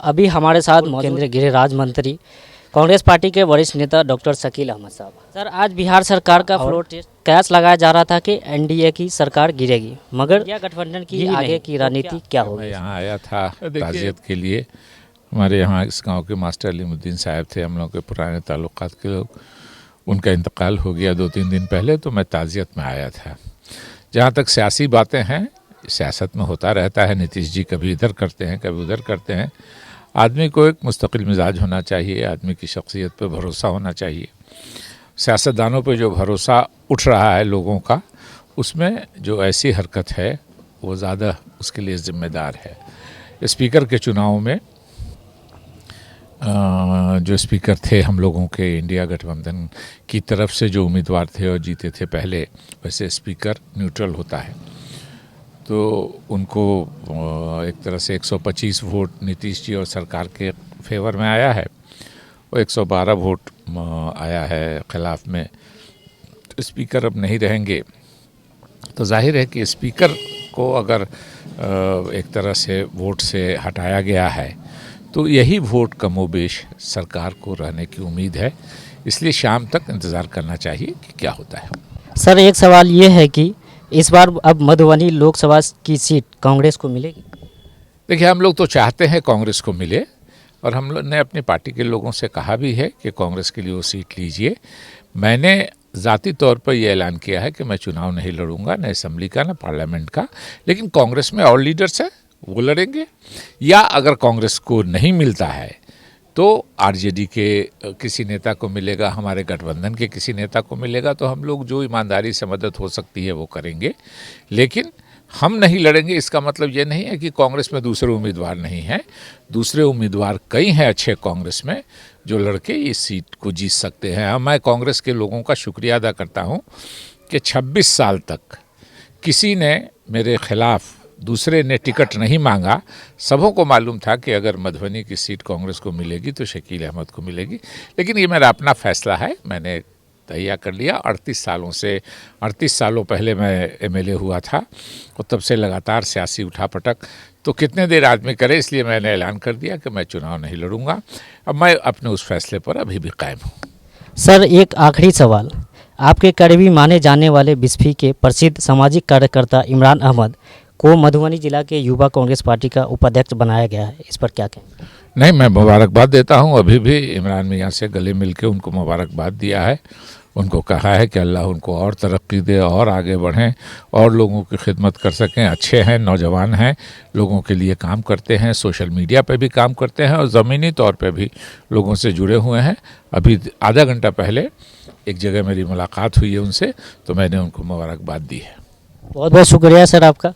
अभी हमारे साथ केंद्रीय गृह राज्य मंत्री कांग्रेस पार्टी के वरिष्ठ नेता डॉक्टर शकील अहमद साहब। सर, आज बिहार सरकार का फ्लोर टेस्ट कयास लगाया जा रहा था कि एनडीए की सरकार गिरेगी, मगर यह गठबंधन की आगे की रणनीति क्या होगी? मैं यहाँ आया था ताज़ियत के लिए। हमारे यहाँ इस गांव के मास्टर अलीमुद्दीन साहब थे, हम लोग के पुराने ताल्लुकात के लोग। उनका इंतकाल हो गया 2-3 दिन पहले, तो मैं ताज़ियत में आया था। जहाँ तक सियासी बातें हैं, सियासत में होता रहता है, नीतीश जी कभी इधर करते हैं कभी उधर करते हैं। आदमी को एक मुस्तकिल मिजाज होना चाहिए, आदमी की शख्सियत पे भरोसा होना चाहिए। सियासतदानों पे जो भरोसा उठ रहा है लोगों का, उसमें जो ऐसी हरकत है वो ज़्यादा उसके लिए ज़िम्मेदार है। स्पीकर के चुनाव में जो स्पीकर थे हम लोगों के इंडिया गठबंधन की तरफ से जो उम्मीदवार थे और जीते थे पहले, वैसे स्पीकर न्यूट्रल होता है, तो उनको एक तरह से 125 वोट नीतीश जी और सरकार के फेवर में आया है, और 112 वोट आया है खिलाफ में। तो स्पीकर अब नहीं रहेंगे, तो जाहिर है कि स्पीकर को अगर एक तरह से वोट से हटाया गया है, तो यही वोट कमोबेश सरकार को रहने की उम्मीद है। इसलिए शाम तक इंतज़ार करना चाहिए कि क्या होता है। सर, एक सवाल ये है कि इस बार अब मधुबनी लोकसभा की सीट कांग्रेस को मिलेगी? देखिए, हम लोग तो चाहते हैं कांग्रेस को मिले, और हम लोग ने अपनी पार्टी के लोगों से कहा भी है कि कांग्रेस के लिए वो सीट लीजिए। मैंने ज़ाती तौर पर यह ऐलान किया है कि मैं चुनाव नहीं लड़ूंगा, न असेंबली का न पार्लियामेंट का, लेकिन कांग्रेस में और लीडर्स हैं, वो लड़ेंगे। या अगर कांग्रेस को नहीं मिलता है तो आरजेडी के किसी नेता को मिलेगा, हमारे गठबंधन के किसी नेता को मिलेगा, तो हम लोग जो ईमानदारी से मदद हो सकती है वो करेंगे। लेकिन हम नहीं लड़ेंगे, इसका मतलब ये नहीं है कि कांग्रेस में दूसरे उम्मीदवार नहीं हैं। दूसरे उम्मीदवार कई हैं अच्छे कांग्रेस में, जो लड़के इस सीट को जीत सकते हैं। मैं कांग्रेस के लोगों का शुक्रिया अदा करता हूँ कि 26 साल तक किसी ने मेरे खिलाफ, दूसरे ने टिकट नहीं मांगा। सबों को मालूम था कि अगर मधुबनी की सीट कांग्रेस को मिलेगी तो शकील अहमद को मिलेगी, लेकिन ये मेरा अपना फैसला है, मैंने तय कर लिया। 38 सालों पहले मैं एमएलए हुआ था, और तब से लगातार सियासी उठापटक तो कितने देर आदमी करे, इसलिए मैंने ऐलान कर दिया कि मैं चुनाव नहीं लड़ूंगा। अब मैं अपने उस फैसले पर अभी भी कायम हूँ। सर, एक आखिरी सवाल, आपके करीबी माने जाने वाले बिस्फी के प्रसिद्ध सामाजिक कार्यकर्ता इमरान अहमद को मधुबनी जिला के युवा कांग्रेस पार्टी का उपाध्यक्ष बनाया गया है, इस पर क्या कहें? नहीं, मैं मुबारकबाद देता हूं। अभी भी इमरान मियां से गले मिल के उनको मुबारकबाद दिया है। उनको कहा है कि अल्लाह उनको और तरक्की दे, और आगे बढ़ें, और लोगों की खिदमत कर सकें। अच्छे हैं, नौजवान हैं, लोगों के लिए काम करते हैं, सोशल मीडिया पे भी काम करते हैं, और ज़मीनी तौर पे भी लोगों से जुड़े हुए हैं। अभी आधा घंटा पहले एक जगह मेरी मुलाकात हुई है उनसे, तो मैंने उनको मुबारकबाद दी है। बहुत बहुत शुक्रिया सर आपका।